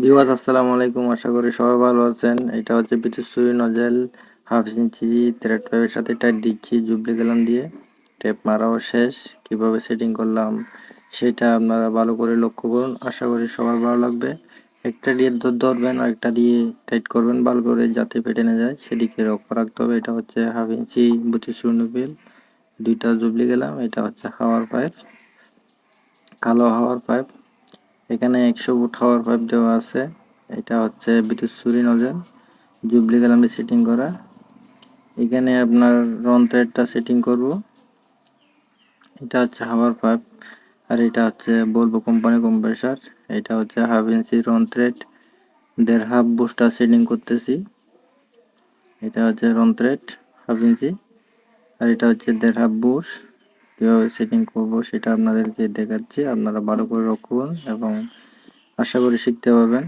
Viewers আসসালামু আলাইকুম, আশা করি সবাই ভালো আছেন। এটা হচ্ছে বিদ্যুৎ সুই নজেল 1/2 ইঞ্চি থ্রেড পাইপের সাথে টাইট দিচ্ছি জুবলি কলাম দিয়ে। টেপ মারাও শেষ। কিভাবে সেটিং করলাম সেটা আপনারা ভালো করে লক্ষ্য করুন, আশা করি সবার ভালো লাগবে। একটা দিয়ে ধরবেন আর একটা দিয়ে টাইট করবেন ভালো করে যাতে ফেটে না যায়, সেদিকে লক্ষ্য রাখতে হবে। এটা হচ্ছে 1/2 ইঞ্চি বিদ্যুৎ সুই নজেল, দুইটা জুবলি গেলাম। এটা হচ্ছে হাওয়ার পাইপ, কালো হাওয়ার পাইপ। এখানে 100 ফুট হাওয়ার পাইপ দেওয়া আছে। এটা হচ্ছে বিদ্যুৎ সুরি নজেল জুবলি কালামে সেটিং করা। এখানে আপনার রন থ্রেডটা সেটিং করব। এটা হচ্ছে হাওয়ার পাইপ আর এটা হচ্ছে বলবো কোম্পানি কম্প্রেসার। এটা হচ্ছে 1/2 ইঞ্চি রন থ্রেড, 1.5 বুস্টার সেটিং করতেছি। এটা হচ্ছে রন থ্রেড 1/2 ইঞ্চি আর এটা হচ্ছে 1.5 বুশ। কীভাবে সেটিং করব সেটা আপনাদেরকে দেখাচ্ছি, আপনারা ভালো করে লক্ষ্য করুন এবং আশা করি শিখতে পারবেন।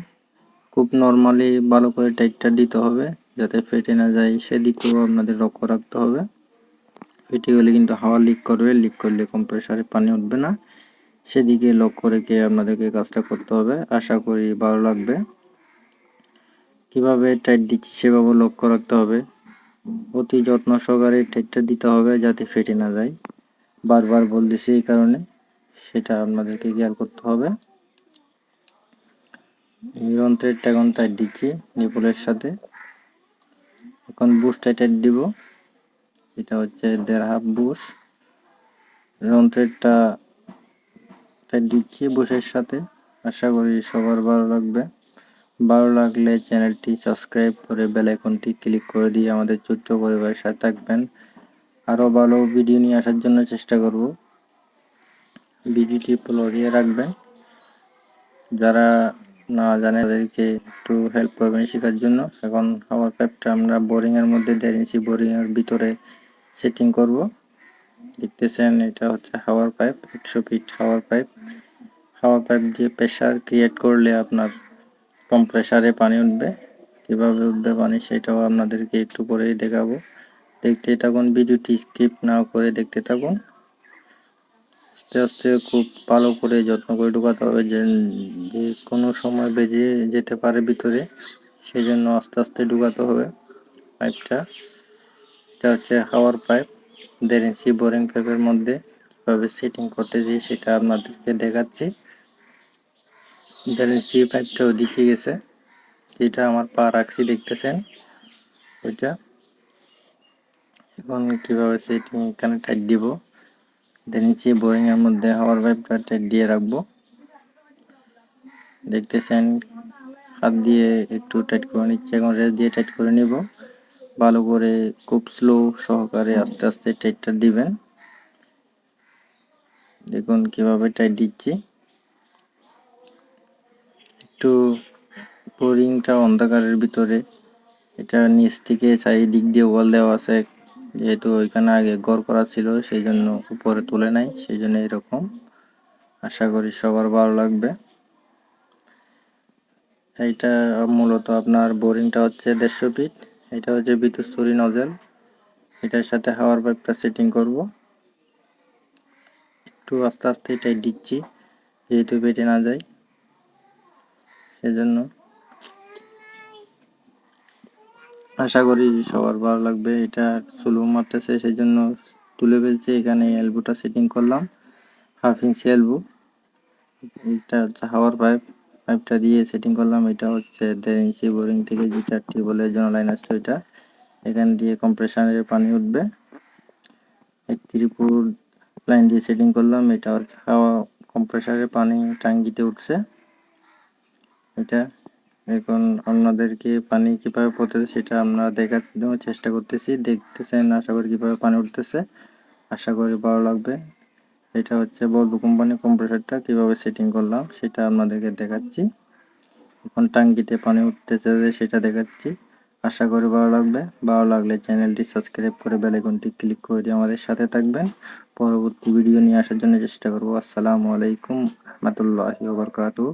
খুব নর্মালি ভালো করে টাইটটা দিতে হবে যাতে ফেটে না যায়, সেদিকেও আপনাদের লক্ষ্য রাখতে হবে। ফেটে গেলে কিন্তু হাওয়া লিক করবে, লিক করলে কম্প্রেসারে পানি উঠবে না, সেদিকে লক্ষ্য রেখে আপনাদেরকে কাজটা করতে হবে। আশা করি ভালো লাগবে। কিভাবে টাইট দিচ্ছি সেভাবে লক্ষ্য রাখতে হবে, অতি যত্ন সহকারে টাইটটা দিতে হবে যাতে ফেটে না যায়। বারবার বলতেছি এই কারণে, সেটা আপনাদেরকে খেয়াল করতে হবে। এই যন্ত্রেরটা এখন টাইট দিচ্ছি নিপুলের সাথে। এখন বুশটা টাইট দিব। এটা হচ্ছে 1.5 বুশ। যন্ত্রেরটা টাইট দিচ্ছি বুশের সাথে। আশা করি সবার ভালো লাগবে। ভালো লাগলে চ্যানেলটি সাবস্ক্রাইব করে বেল আইকনটি ক্লিক করে দিয়ে আমাদের ছোট্ট পরিবারের সাথে থাকবেন। আরও ভালো ভিডিও নিয়ে আসার জন্য চেষ্টা করব। ভিডিওটি ফলো দিয়ে রাখবেন। যারা না জানে তাদেরকে একটু হেল্প করবেন শেখার জন্য। এখন হাওয়ার পাইপটা আমরা বোরিংয়ের মধ্যে 1.5 ইঞ্চি বোরিংয়ের ভিতরে সেটিং করব। দেখতেছেন এটা হচ্ছে হাওয়ার পাইপ, 100 ফিট হাওয়ার পাইপ। হাওয়ার পাইপ দিয়ে প্রেশার ক্রিয়েট করলে আপনার কম্প্রেসারে পানি উঠবে। কীভাবে উঠবে পানি সেটাও আপনাদেরকে একটু পরেই দেখাবো। দেখতে থাকুন, ভিডিওটি স্কিপ না করে দেখতে থাকুন। আস্তে আস্তে খুব ভালো করে যত্ন করে ঢোকাতে হবে, যে কোনো সময় বেজে যেতে পারে ভিতরে, সেই জন্য আস্তে আস্তে ঢোকাতে হবে পাইপটা। এটা হচ্ছে হাওয়ার পাইপ 1.5 ইঞ্চি বোরিং পাইপের মধ্যে কীভাবে সেটিং করতেছি সেটা আপনাদেরকে দেখাচ্ছি। 1.5 ইঞ্চি পাইপটা ওদিকে গেছে, যেটা আমার পা রাখছি দেখতেছেন ওইটা। এখন কীভাবে সেটিং এখানে টাইট দিব, 1.5 ইঞ্চি বোরিংয়ের মধ্যে হাওয়ার পাইপটা টাইট দিয়ে রাখবো। দেখতেছেন হাত দিয়ে একটু টাইট করে নিচ্ছে, এখন রেস্ট দিয়ে টাইট করে নিব ভালো করে। খুব স্লো সহকারে আস্তে আস্তে টাইটটা দিবেন। দেখুন কিভাবে টাইট দিচ্ছি। একটু বোরিংটা অন্ধকারের ভিতরে, এটা নিচ থেকে চারিদিক দিয়ে ওয়াল দেওয়া আছে, যেহেতু ওইখানে আগে ঘর করা ছিল সেই জন্য উপরে তুলে নাই, সেই জন্য এরকম। আশা করি সবার ভালো লাগবে। এইটা মূলত আপনার বোরিংটা হচ্ছে 150 ফিট। এটা হচ্ছে বিদ্যুৎ সুরি নজেল, এটার সাথে হাওয়ার পাইপটা সেটিং করব। একটু আস্তে আস্তে টাইট দিচ্ছি যেহেতু বেটে না যায়, সেজন্য। আশা করি সবার ভালো লাগবে। এটা স্লো মারতেছে সেই জন্য তুলে ফেলছি। এখানে এলবোটা সেটিং করলাম 1/2 ইঞ্চি এলবো। এটা হচ্ছে হাওয়ার পাইপ, পাইপটা দিয়ে সেটিং করলাম। এটা হচ্ছে 1.5 ইঞ্চি বোরিং থেকে যেটা টিউবওয়েলের জন্য লাইন আসছে ওইটা, এখান দিয়ে কম্প্রেসারের পানি উঠবে। 31 ফুট লাইন দিয়ে সেটিং করলাম। এটা হচ্ছে হাওয়া কম্প্রেসারের পানি ট্যাঙ্কিতে উঠছে এটা। এখন আপনাদেরকে পানি কীভাবে পড়তেছে সেটা আমরা দেখার চেষ্টা করতেছি। দেখতেছেন আশা করি কীভাবে পানি উঠতেছে, আশা করি ভালো লাগবে। এটা হচ্ছে বলবো কোম্পানি কম্প্রেসারটা কীভাবে সেটিং করলাম সেটা আপনাদেরকে দেখাচ্ছি। এখন ট্যাঙ্কিতে পানি উঠতেছে সেটা দেখাচ্ছি, আশা করি ভালো লাগবে। ভালো লাগলে চ্যানেলটি সাবস্ক্রাইব করে বেল আইকনটি ক্লিক করে দিয়ে আমাদের সাথে থাকবেন। পরবর্তী ভিডিও নিয়ে আসার জন্য চেষ্টা করব। আসসালামু আলাইকুম রহমতুল্লাহি ওয়া বারাকাতুহু।